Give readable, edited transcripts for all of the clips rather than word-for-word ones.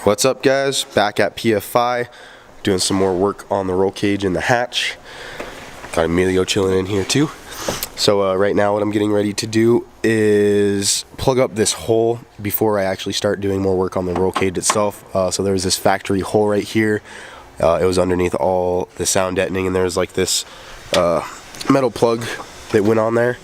What's up, guys? Back at PFI doing some more work on the roll cage and the hatch. Got Emilio chilling in here too. So right now what I'm getting ready to do is plug up this hole before I actually start doing more work on the roll cage itself. So there's this factory hole right here. It was underneath all the sound deadening, and there's like this metal plug that went on there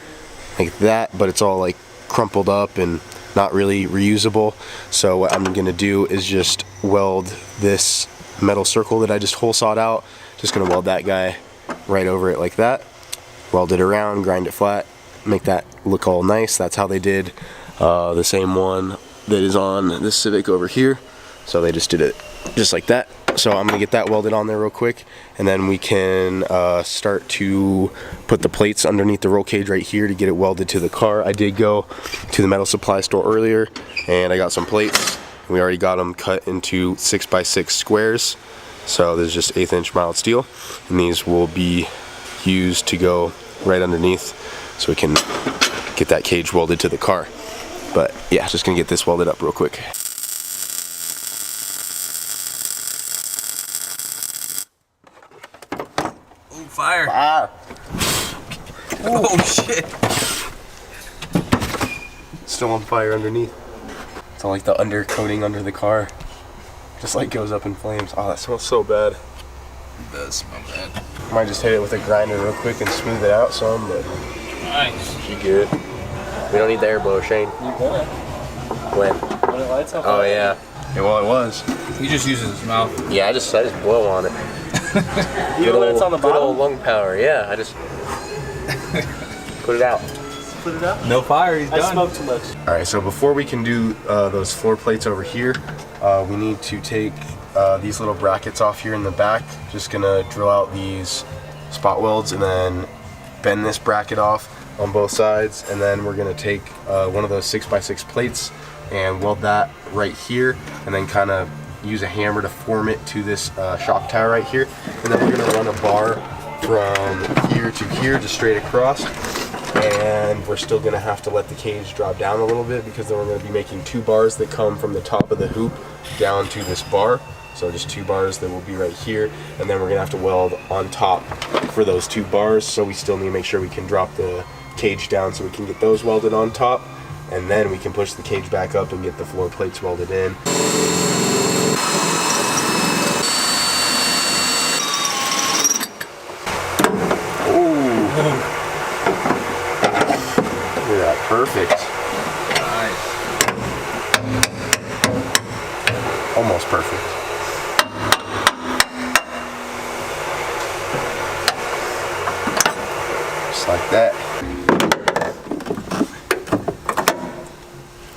like that, but it's all like crumpled up and not really reusable. So what I'm gonna do is just weld this metal circle that I just hole sawed out. Just gonna weld that guy right over it like that, weld it around, grind it flat, make that look all nice. That's how they did the same one that is on this Civic over here. So they just did it just like that. So I'm gonna get that welded on there real quick, and then we can start to put the plates underneath the roll cage right here to get it welded to the car. I did go to the metal supply store earlier and I got some plates. We already got them cut into 6x6 squares. So there's just 1/8 inch mild steel, and these will be used to go right underneath so we can get that cage welded to the car. But yeah, just gonna get this welded up real quick. Fire. Fire. Oh shit. Still on fire underneath. It's all like the undercoating under the car just like goes up in flames. Oh, that smells so bad. It does smell bad. Might just hit it with a grinder real quick and smooth it out some, but Nice. she good. We don't need the air blower, Shane. You gonna? When? When it lights up? Oh yeah. Yeah, well it was. He just uses his mouth. Yeah, I just blow on it. Even when it's on the bottom? Good old lung power, yeah. I just put it out. Put it up? No fire, he's done. I smoke too much. Alright, so before we can do those floor plates over here, we need to take these little brackets off here in the back. Just gonna drill out these spot welds and then bend this bracket off on both sides, and then we're gonna take one of those 6x6 plates and weld that right here, and then kind of use a hammer to form it to this shock tower right here, and then we're gonna run a bar from here to here, just straight across. And we're still gonna have to let the cage drop down a little bit, because then we're gonna be making 2 bars that come from the top of the hoop down to this bar. So just 2 bars that will be right here, and then we're gonna have to weld on top for those 2 bars. So we still need to make sure we can drop the cage down so we can get those welded on top, and then we can push the cage back up and get the floor plates welded in. Perfect. Nice. Almost perfect. Just like that.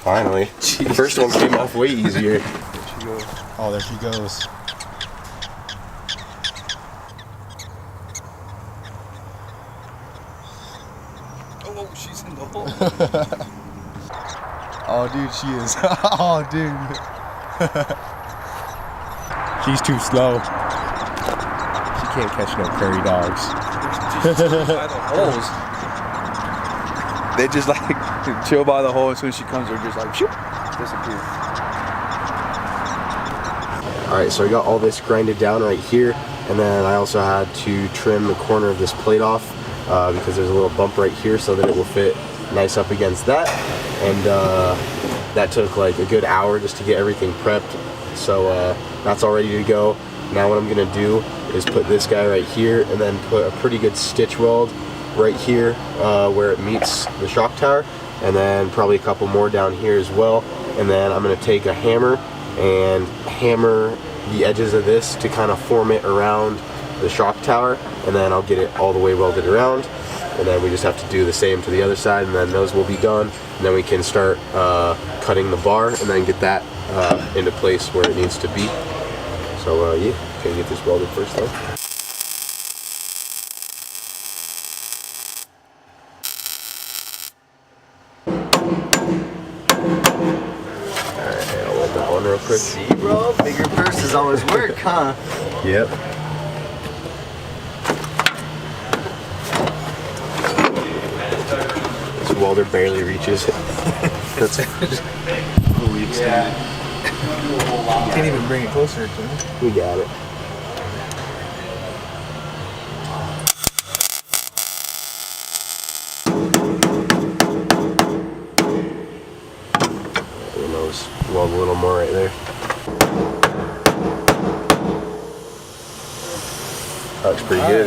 Finally. Jeez. The first one came off way easier. There she goes. Oh, there she goes. Oh, she's in the hole. Oh, dude, she is. Oh, dude. She's too slow. She can't catch no prairie dogs. By the holes. They just like chill by the hole. As soon as she comes, they're just like shoot, disappear. Alright, so I got all this grinded down right here, and then I also had to trim the corner of this plate off because there's a little bump right here so that it will fit nice up against that. And that took like a good hour just to get everything prepped. So that's all ready to go. Now what I'm gonna do is put this guy right here, and then put a pretty good stitch weld right here where it meets the shock tower, and then probably a couple more down here as well. And then I'm gonna take a hammer and hammer the edges of this to kind of form it around the shock tower, and then I'll get it all the way welded around. And then we just have to do the same to the other side, and then those will be done. And then we can start cutting the bar and then get that into place where it needs to be. So yeah, gonna get this welded first though. Alright, I'll weld that one real quick. See, bro? Bigger purses always work, huh? Yep. This welder barely reaches it. That's fully extended. Can't even bring it closer to me. We got it. Weld a little more right there. That looks pretty good.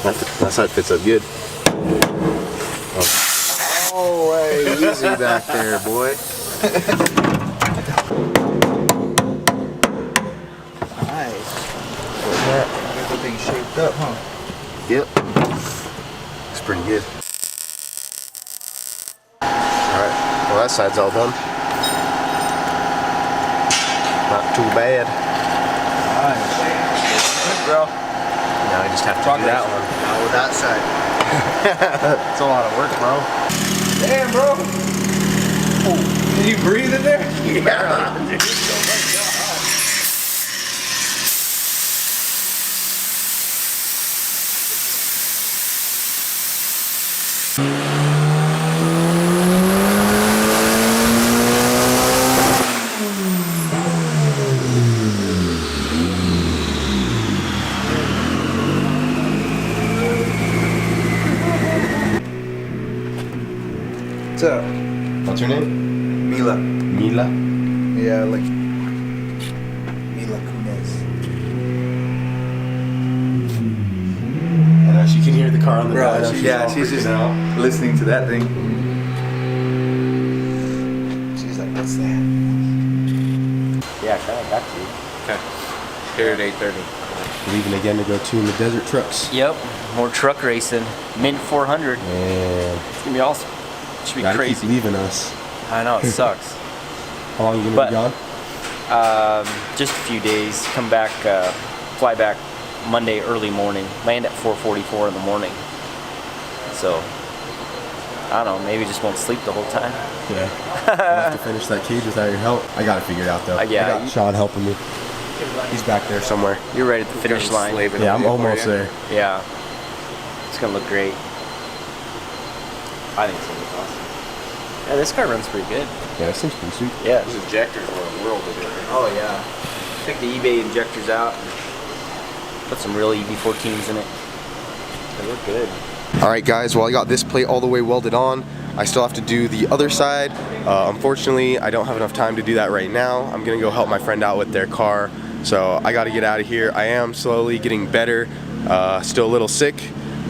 That side fits up good. Oh, hey, easy back there, boy. Nice. Get the thing shaped up, huh? Yep. Looks pretty good. Alright, well that side's all done. Not too bad. Nice. Good, bro. Now I just have to do that one. Now with that side. It's a lot of work, bro. Damn, bro. Oh, can you breathe in there? Yeah. Dude. What's up? What's her name? Mila. Mila? Yeah, like Mila Kunis. She can hear the car on the Bro, back. she's just listening to that thing. She's like, what's that? Yeah, I kind of got you. Okay. Here at 8:30. Leaving again to go tune the desert trucks. Yep, more truck racing. Mint 400. And It's gonna be awesome. Should be gotta crazy. keep leaving us. I know, it sucks. How long are you gonna But- be gone? Just a few days. Come back, fly back Monday early morning. Land at 4:44 in the morning. So, I don't know, maybe just won't sleep the whole time. Yeah. I'll have to finish that cage without your help. I got it figured out though. Yeah, I got you- Sean helping me. He's back there somewhere. You're right at the finish line. Yeah, I'm almost there. Yeah. It's gonna look great. I think it's gonna look awesome. Yeah, this car runs pretty good. Yeah, this thing's pretty sweet. Yeah. Those injectors were a world of difference. Oh yeah. Took the eBay injectors out. Put some real EV14s in it. They look good. Alright guys, well I got this plate all the way welded on. I still have to do the other side. Unfortunately, I don't have enough time to do that right now. I'm gonna go help my friend out with their car. So I gotta get out of here. I am slowly getting better. Still a little sick,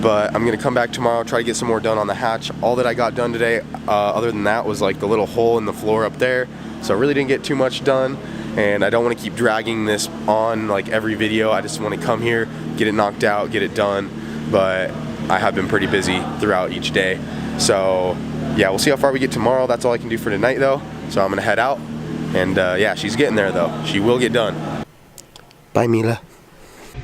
but I'm gonna come back tomorrow, try to get some more done on the hatch. All that I got done today, other than that, was like the little hole in the floor up there. So I really didn't get too much done. And I don't want to keep dragging this on like every video. I just want to come here, get it knocked out, get it done. But I have been pretty busy throughout each day. So yeah, we'll see how far we get tomorrow. That's all I can do for tonight though. So I'm gonna head out. And yeah, she's getting there though. She will get done. Bye, Mila.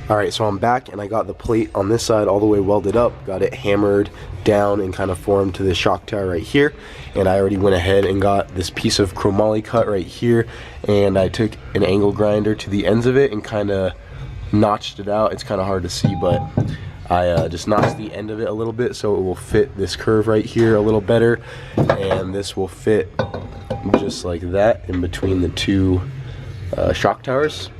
Alright, so I'm back and I got the plate on this side all the way welded up, got it hammered down and kind of formed to the shock tower right here. And I already went ahead and got this piece of chromoly cut right here, and I took an angle grinder to the ends of it and kind of notched it out. It's kind of hard to see, but I just notched the end of it a little bit so it will fit this curve right here a little better, and this will fit just like that in between the two shock towers,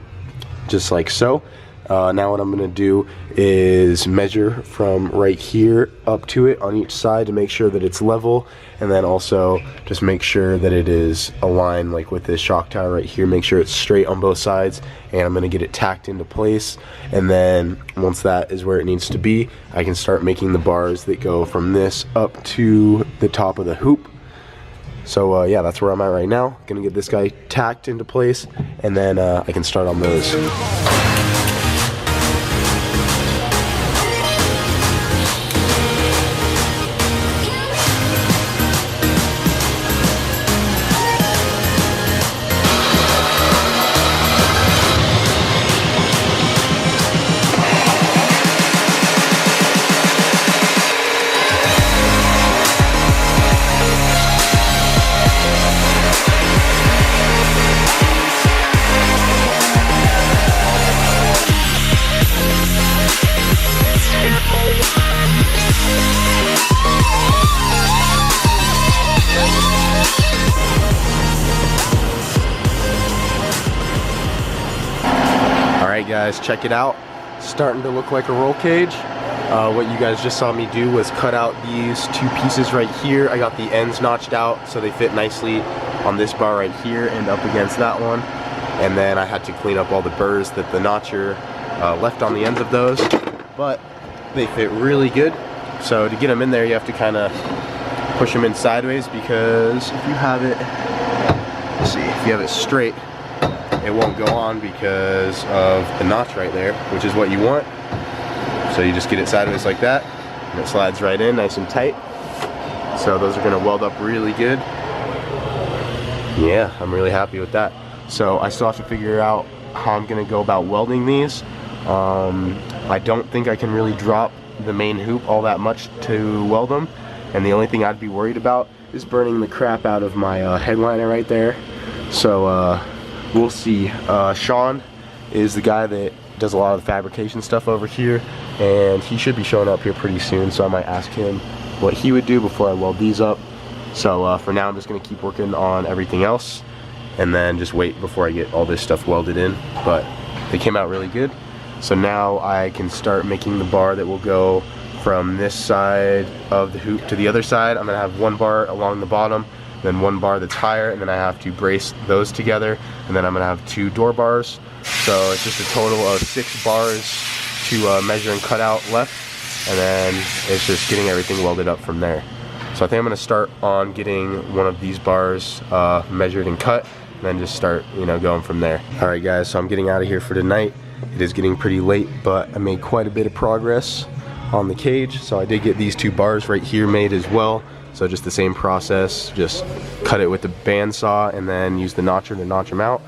just like so. Now what I'm going to do is measure from right here up to it on each side to make sure that it's level, and then also just make sure that it is aligned like with this shock tower right here. Make sure it's straight on both sides, and I'm going to get it tacked into place, and then once that is where it needs to be, I can start making the bars that go from this up to the top of the hoop. So yeah, that's where I'm at right now. Gonna get this guy tacked into place, and then I can start on those. Alright guys, check it out. Starting to look like a roll cage. What you guys just saw me do was cut out these two pieces right here. I got the ends notched out so they fit nicely on this bar right here and up against that one. And then I had to clean up all the burrs that the notcher left on the ends of those. But they fit really good. So to get them in there, you have to kind of push them in sideways, because if you have it, let's see, if you have it straight, it won't go on because of the notch right there, which is what you want. So you just get it sideways like that, and it slides right in nice and tight. So those are gonna weld up really good. Yeah, I'm really happy with that. So I still have to figure out how I'm gonna go about welding these. I don't think I can really drop the main hoop all that much to weld them. And the only thing I'd be worried about is burning the crap out of my headliner right there. So we'll see. Sean is the guy that does a lot of the fabrication stuff over here, and he should be showing up here pretty soon, so I might ask him what he would do before I weld these up. So for now I'm just gonna keep working on everything else and then just wait before I get all this stuff welded in. But they came out really good. So now I can start making the bar that will go from this side of the hoop to the other side. I'm gonna have one bar along the bottom, then one bar that's higher, and then I have to brace those together, and then I'm gonna have 2 door bars. So it's just a total of 6 bars to measure and cut out left, and then it's just getting everything welded up from there. So I think I'm gonna start on getting one of these bars measured and cut, and then just start, you know, going from there. All right guys, so I'm getting out of here for tonight. It is getting pretty late, but I made quite a bit of progress on the cage. So I did get these 2 bars right here made as well. So just the same process, just cut it with the bandsaw and then use the notcher to notch them out.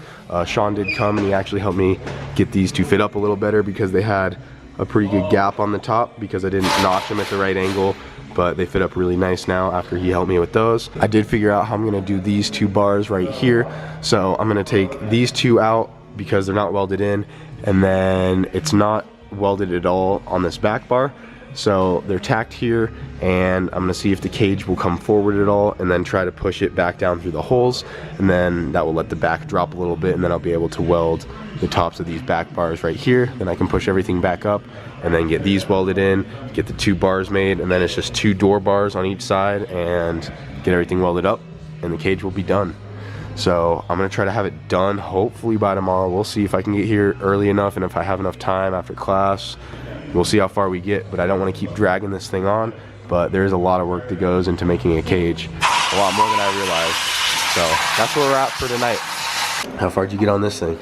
Sean did come and he actually helped me get these to fit up a little better, because they had a pretty good gap on the top because I didn't notch them at the right angle, but they fit up really nice now after he helped me with those. I did figure out how I'm gonna do these 2 bars right here. So I'm gonna take these 2 out because they're not welded in, and then it's not welded at all on this back bar. So they're tacked here, and I'm gonna see if the cage will come forward at all, and then try to push it back down through the holes, and then that will let the back drop a little bit, and then I'll be able to weld the tops of these back bars right here. Then I can push everything back up and then get these welded in, get the 2 bars made, and then it's just 2 door bars on each side, and get everything welded up, and the cage will be done. So I'm gonna try to have it done hopefully by tomorrow. We'll see if I can get here early enough, and if I have enough time after class. We'll see how far we get, but I don't want to keep dragging this thing on. But there's a lot of work that goes into making a cage, a lot more than I realized. So that's where we're at for tonight. How far did you get on this thing?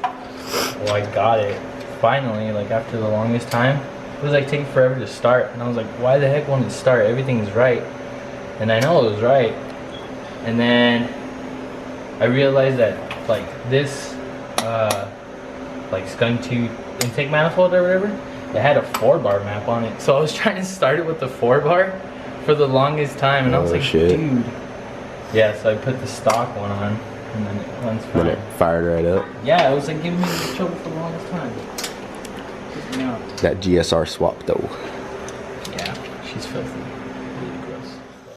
Well, I got it finally, like after the longest time. It was like taking forever to start, and I was like, why the heck won't it start? Everything's right, and I know it was right. And then I realized that like this like skunk tooth intake manifold or whatever, it had a 4-bar map on it. So I was trying to start it with the 4-bar for the longest time, and I was like, shit. dude. Yeah, so I put the stock one on, and then it runs fine. Then it fired right up. Yeah, it was like giving me trouble for the longest time. Pissed me off. That GSR swap though. Yeah, she's filthy.